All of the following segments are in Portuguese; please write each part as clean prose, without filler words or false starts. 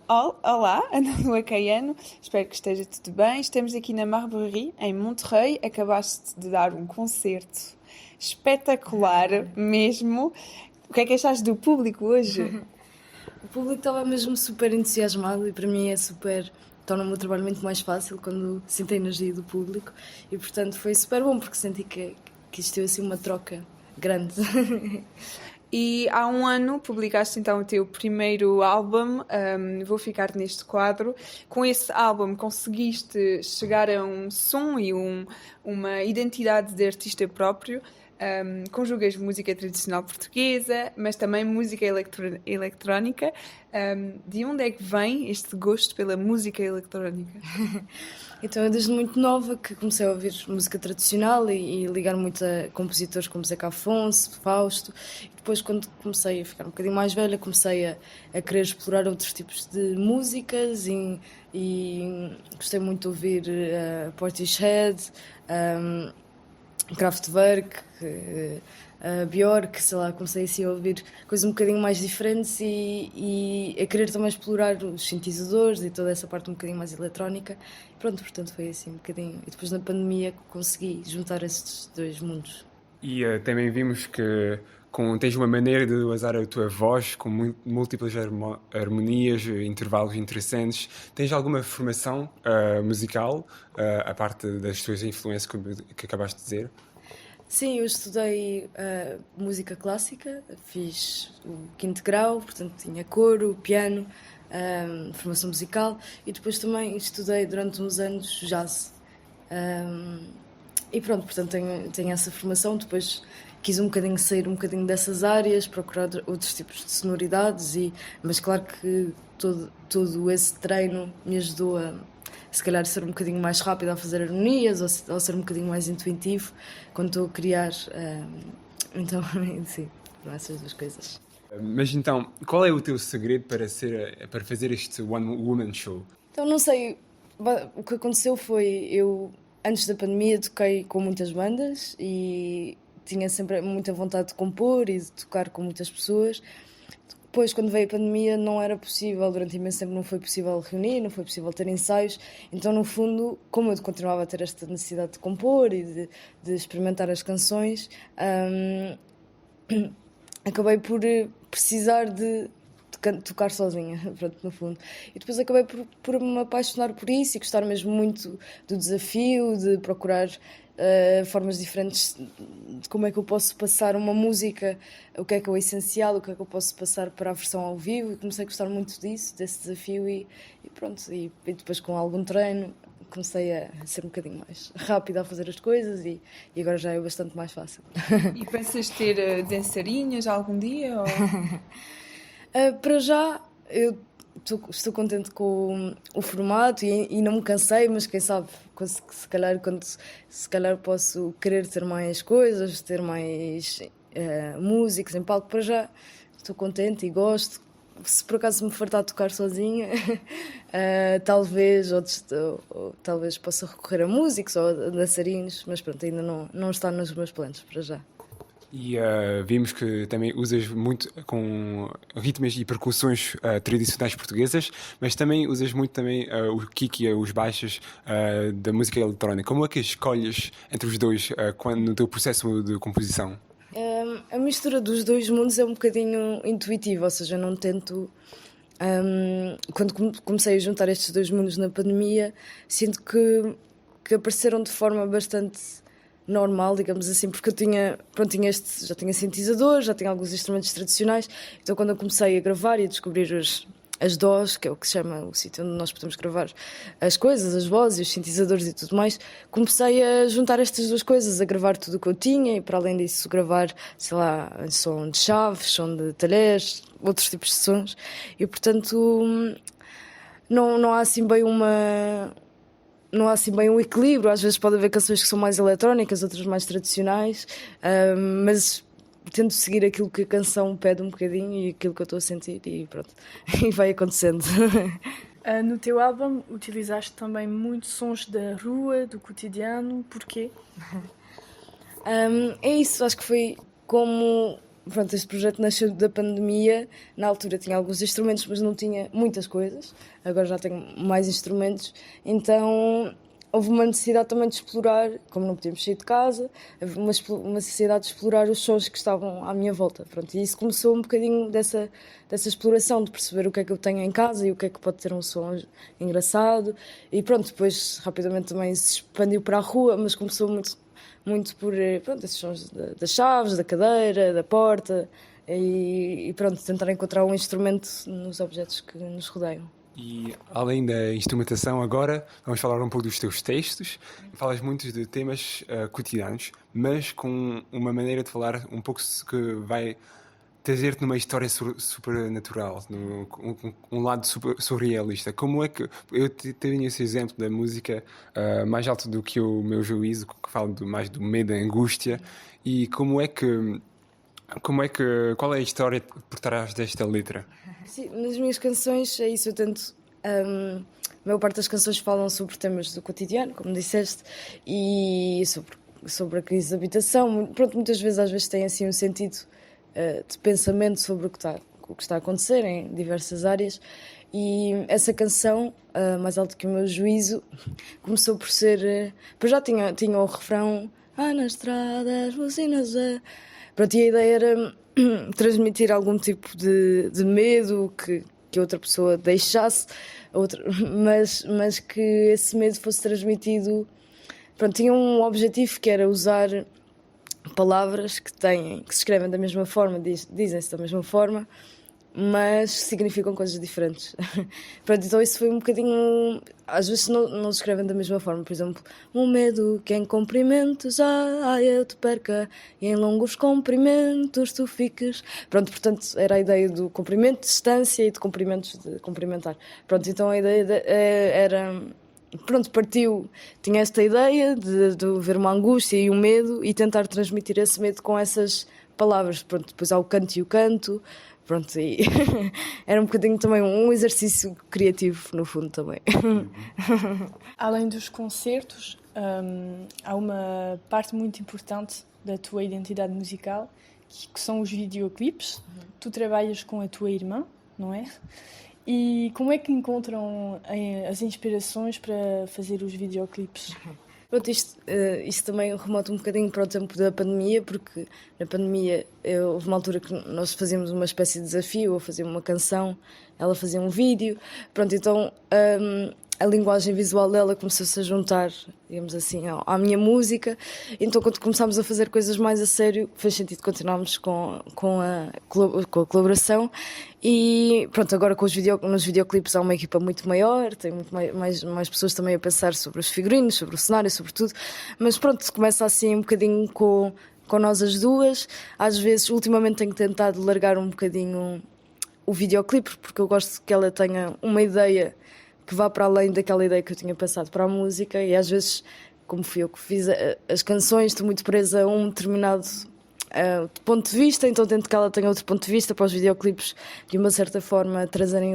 Olá, Ana Lua Caiano, espero que esteja tudo bem. Estamos aqui na Marbury, em Monterrey. Acabaste de dar um concerto espetacular mesmo. O que é que achaste do público hoje? O público estava mesmo super entusiasmado e para mim é super. Torna o meu trabalho muito mais fácil quando sinto a energia do público e, portanto, foi super bom porque senti que existiu assim uma troca grande. E há um ano publicaste então o teu primeiro álbum, Vou Ficar Neste Quadro. Com esse álbum conseguiste chegar a um som e uma identidade de artista próprio. Conjugas música tradicional portuguesa, mas também música eletrónica. De onde é que vem este gosto pela música eletrónica? Então, eu desde muito nova que comecei a ouvir música tradicional e ligar muito a compositores como Zeca Afonso, Fausto. E depois, quando comecei a ficar um bocadinho mais velha, comecei a querer explorar outros tipos de músicas e gostei muito de ouvir Portishead, Kraftwerk, Björk, sei lá, comecei assim a ouvir coisas um bocadinho mais diferentes e a querer também explorar os sintetizadores e toda essa parte um bocadinho mais eletrónica. E pronto, portanto foi assim um bocadinho. E depois na pandemia consegui juntar esses dois mundos. E também vimos que tens uma maneira de usar a tua voz com múltiplas harmonias, intervalos interessantes. Tens alguma formação musical, a parte das tuas influências que acabaste de dizer? Sim, eu estudei música clássica, fiz o quinto grau, portanto tinha coro, piano, formação musical e depois também estudei durante uns anos jazz. E pronto, portanto tenho essa formação, depois quis um bocadinho sair um bocadinho dessas áreas, procurar outros tipos de sonoridades, mas claro que todo esse treino me ajudou a se calhar ser um bocadinho mais rápido a fazer harmonias ou ser um bocadinho mais intuitivo quando estou a criar. Então, sim, foram essas duas coisas. Mas então, qual é o teu segredo para fazer este One Woman Show? Então, não sei, o que aconteceu foi eu, antes da pandemia, toquei com muitas bandas e tinha sempre muita vontade de compor e de tocar com muitas pessoas. Depois, quando veio a pandemia, não era possível, durante imenso tempo não foi possível reunir, não foi possível ter ensaios. Então, no fundo, como eu continuava a ter esta necessidade de compor e de experimentar as canções, acabei por precisar de tocar sozinha, pronto, no fundo. E depois acabei por me apaixonar por isso e gostar mesmo muito do desafio, de procurar formas diferentes de como é que eu posso passar uma música, o que é o essencial, o que é que eu posso passar para a versão ao vivo, e comecei a gostar muito disso, desse desafio e pronto, e depois com algum treino comecei a ser um bocadinho mais rápida a fazer as coisas e agora já é bastante mais fácil. E pensas ter dançarinhas algum dia? Ou... Para já, eu estou contente com o formato e não me cansei, mas quem sabe, se calhar posso querer ter mais coisas, ter mais músicos em palco. Para já estou contente e gosto. Se por acaso me fartar a tocar sozinha, talvez talvez possa recorrer a músicos ou a dançarinos, mas pronto, ainda não está nos meus planos para já. E vimos que também usas muito com ritmos e percussões tradicionais portuguesas, mas também usas muito também o kick e os baixos da música eletrónica. Como é que escolhes entre os dois no teu processo de composição? A mistura dos dois mundos é um bocadinho intuitiva, ou seja, eu não tento... quando comecei a juntar estes dois mundos na pandemia, sinto que apareceram de forma bastante normal, digamos assim, porque eu já tinha sintetizador, já tinha alguns instrumentos tradicionais, então quando eu comecei a gravar e a descobrir as DAWs, que é o que se chama o sítio onde nós podemos gravar as coisas, as vozes, os sintetizadores e tudo mais, comecei a juntar estas duas coisas, a gravar tudo o que eu tinha e para além disso gravar, sei lá, som de chaves, som de talheres, outros tipos de sons e portanto não há assim bem não há assim bem um equilíbrio, às vezes pode haver canções que são mais eletrónicas, outras mais tradicionais, mas tento seguir aquilo que a canção pede um bocadinho e aquilo que eu estou a sentir e pronto, e vai acontecendo. No teu álbum utilizaste também muitos sons da rua, do cotidiano, porquê? É isso, acho que foi como pronto, este projeto nasceu da pandemia. Na altura tinha alguns instrumentos, mas não tinha muitas coisas. Agora já tenho mais instrumentos. Então houve uma necessidade também de explorar, como não podíamos sair de casa, havia uma necessidade de explorar os sons que estavam à minha volta. Pronto, e isso começou um bocadinho dessa exploração, de perceber o que é que eu tenho em casa e o que é que pode ter um som engraçado. E pronto, depois rapidamente também se expandiu para a rua, mas começou muito por pronto, esses sons das chaves, da cadeira, da porta e pronto, tentar encontrar um instrumento nos objetos que nos rodeiam. E além da instrumentação, agora vamos falar um pouco dos teus textos. Falas muito de temas cotidianos, mas com uma maneira de falar um pouco que vai trazer-te numa história supernatural, um lado surrealista. Como é que... Eu tenho esse exemplo da música mais alto do que o meu juízo, que fala mais do medo, da angústia. E qual é a história por trás desta letra? Sim, nas minhas canções é isso, eu tento... a maior parte das canções falam sobre temas do cotidiano, como disseste, e sobre a crise de habitação. Pronto, muitas vezes, às vezes tem assim um sentido de pensamento sobre o que está a acontecer em diversas áreas. E essa canção, Mais Alto que o Meu Juízo, começou por ser... Pois já tinha o refrão na estrada, as buzinas... Pronto, e a ideia era transmitir algum tipo de medo que outra pessoa deixasse, mas que esse medo fosse transmitido. Pronto, tinha um objetivo que era usar palavras que se escrevem da mesma forma, dizem-se da mesma forma, mas significam coisas diferentes. Pronto, então isso foi um bocadinho... Às vezes não se escrevem da mesma forma. Por exemplo, um medo que em comprimentos eu te perca e em longos comprimentos tu fiques... Pronto, portanto, era a ideia do comprimento de distância e de comprimentos de cumprimentar. Pronto, então a ideia era... Pronto, tinha esta ideia de ver uma angústia e um medo e tentar transmitir esse medo com essas palavras. Pronto, depois há o canto e o canto... Pronto, e era um bocadinho também um exercício criativo, no fundo, também. Além dos concertos, há uma parte muito importante da tua identidade musical, que são os videoclipes. Tu trabalhas com a tua irmã, não é? E como é que encontram as inspirações para fazer os videoclipes? Pronto, isto também remota um bocadinho para o tempo da pandemia, porque na pandemia houve uma altura que nós fazíamos uma espécie de desafio, eu fazia uma canção, ela fazia um vídeo, pronto, então a linguagem visual dela começou-se a juntar, digamos assim, à minha música, então quando começámos a fazer coisas mais a sério, fez sentido continuarmos com a colaboração. E pronto, agora nos videoclipes há uma equipa muito maior, tem muito mais pessoas também a pensar sobre os figurinos, sobre o cenário, sobre tudo, mas pronto, começa assim um bocadinho com nós as duas. Às vezes, ultimamente tenho tentado largar um bocadinho o videoclipe, porque eu gosto que ela tenha uma ideia que vá para além daquela ideia que eu tinha passado para a música, e às vezes, como fui eu que fiz as canções, estou muito presa a um determinado ponto de vista, então tento que ela tenha outro ponto de vista para os videoclipes, de uma certa forma trazerem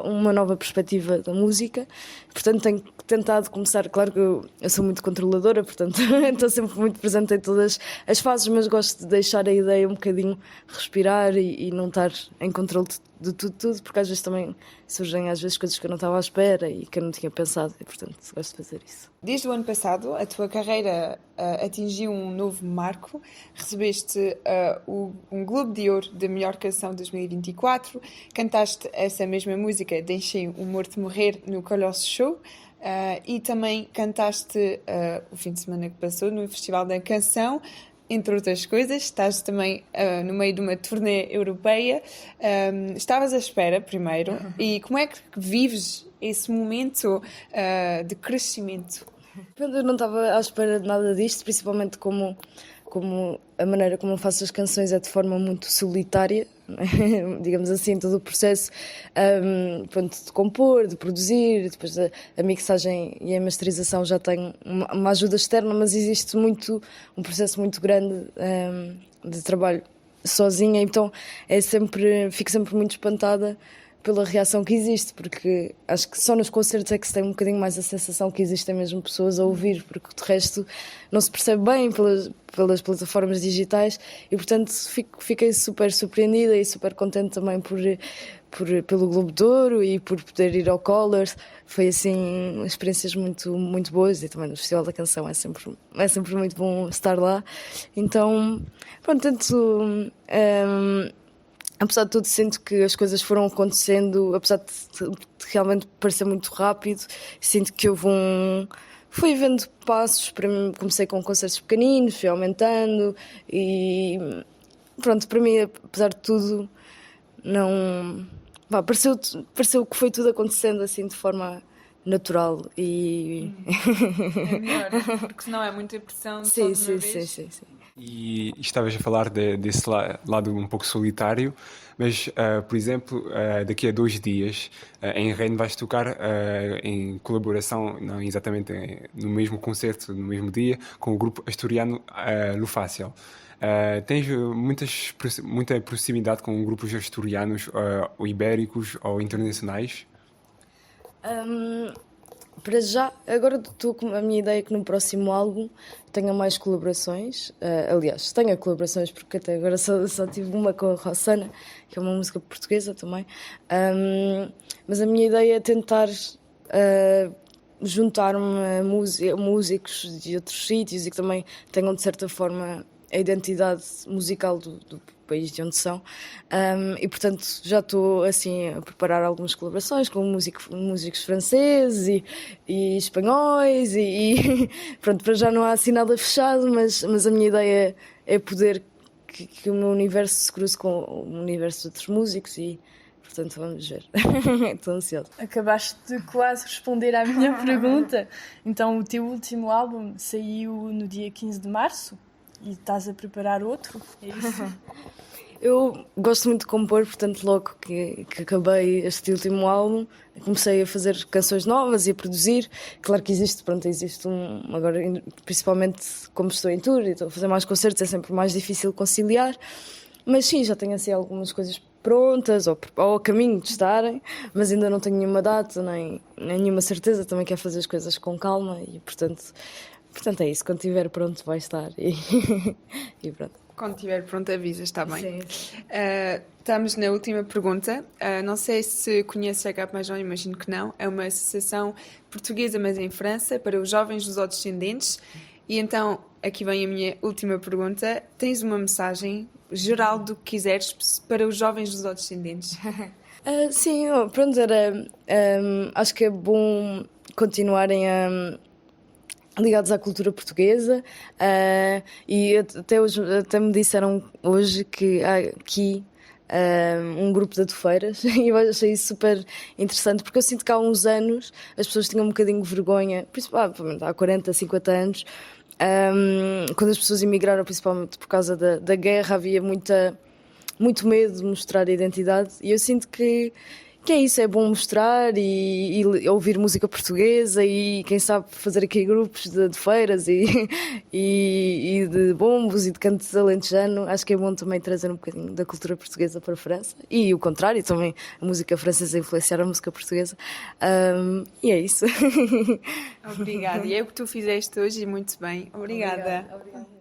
uma nova perspectiva da música. Portanto, tenho tentado começar, claro que eu sou muito controladora, portanto estou sempre muito presente em todas as fases, mas gosto de deixar a ideia um bocadinho respirar e não estar em controle de tudo, porque às vezes também surgem coisas que eu não estava à espera e que eu não tinha pensado, e portanto gosto de fazer isso. Desde o ano passado, a tua carreira atingiu um novo marco. Recebeste um Globo de Ouro de Melhor Canção 2024. Cantaste essa mesma música, Deixei o Morto Morrer, no Colosso Show. E também cantaste o fim de semana que passou no Festival da Canção. Entre outras coisas, estás também no meio de uma turnê europeia. Estavas à espera, primeiro, e como é que vives esse momento de crescimento? Eu não estava à espera de nada disto, principalmente como a maneira como eu faço as canções é de forma muito solitária, digamos assim, todo o processo de compor, de produzir, depois a mixagem e a masterização já tem uma ajuda externa, mas existe um processo muito grande de trabalho sozinha, então fico sempre muito espantada pela reação que existe, porque acho que só nos concertos é que se tem um bocadinho mais a sensação que existem mesmo pessoas a ouvir, porque de resto não se percebe bem pelas plataformas digitais e, portanto, fiquei super surpreendida e super contente também pelo Globo de Ouro e por poder ir ao Colors. Foi assim experiências muito, muito boas, e também no Festival da Canção é sempre muito bom estar lá. Então, pronto, tanto apesar de tudo, sinto que as coisas foram acontecendo, apesar de realmente parecer muito rápido, sinto que fui vendo passos. Para mim, comecei com concertos pequeninos, fui aumentando e pronto, para mim, apesar de tudo, não... pareceu que foi tudo acontecendo assim de forma natural e... É melhor, porque senão é muita pressão só de uma vez. Sim. E estavas a falar desse lado um pouco solitário, mas, por exemplo, daqui a 2 dias, em Rennes vais tocar em colaboração, não exatamente no mesmo concerto, no mesmo dia, com o grupo asturiano Lufácil. Tens muita proximidade com grupos asturianos, ou ibéricos ou internacionais? Para já, agora estou com a minha ideia que no próximo álbum tenha mais colaborações. Aliás, tenha colaborações, porque até agora só tive uma com a Rossana, que é uma música portuguesa também. Mas a minha ideia é tentar juntar-me a músicos de outros sítios e que também tenham, de certa forma, a identidade musical do país de onde são, e portanto já estou assim a preparar algumas colaborações com músicos franceses e espanhóis e pronto, para já não há assim nada fechado, mas a minha ideia é poder que o meu universo se cruze com o universo de outros músicos e portanto vamos ver. Estou ansiosa. Acabaste de quase responder à minha pergunta. Então o teu último álbum saiu no dia 15 de março e estás a preparar outro, é isso? Eu gosto muito de compor, portanto, logo que acabei este último álbum, comecei a fazer canções novas e a produzir. Claro que existe agora, principalmente como estou em tour e estou a fazer mais concertos, é sempre mais difícil conciliar. Mas sim, já tenho assim algumas coisas prontas ou a caminho de estarem, mas ainda não tenho nenhuma data, nem nenhuma certeza. Também quero fazer as coisas com calma e, portanto é isso. Quando estiver pronto, vai estar. E pronto. Quando estiver pronto, avisas, está bem? Sim. Estamos na última pergunta. Não sei se conheces a Cap Major, imagino que não. É uma associação portuguesa, mas em França, para os jovens lusodescendentes. E então, aqui vem a minha última pergunta. Tens uma mensagem geral do que quiseres para os jovens lusodescendentes? Sim, pronto, acho que é bom continuarem ligados à cultura portuguesa, e até me disseram hoje que há aqui um grupo de adufeiras e eu achei isso super interessante, porque eu sinto que há uns anos as pessoas tinham um bocadinho de vergonha, principalmente há 40, 50 anos, quando as pessoas emigraram, principalmente por causa da guerra, havia muito medo de mostrar a identidade, e eu sinto que é isso, é bom mostrar e ouvir música portuguesa e quem sabe fazer aqui grupos de feiras e de bombos e de cantos alentejano. Acho que é bom também trazer um bocadinho da cultura portuguesa para a França e o contrário, também a música francesa influenciar a música portuguesa, e é isso. Obrigada, e é o que tu fizeste hoje e muito bem. Obrigada. Obrigada.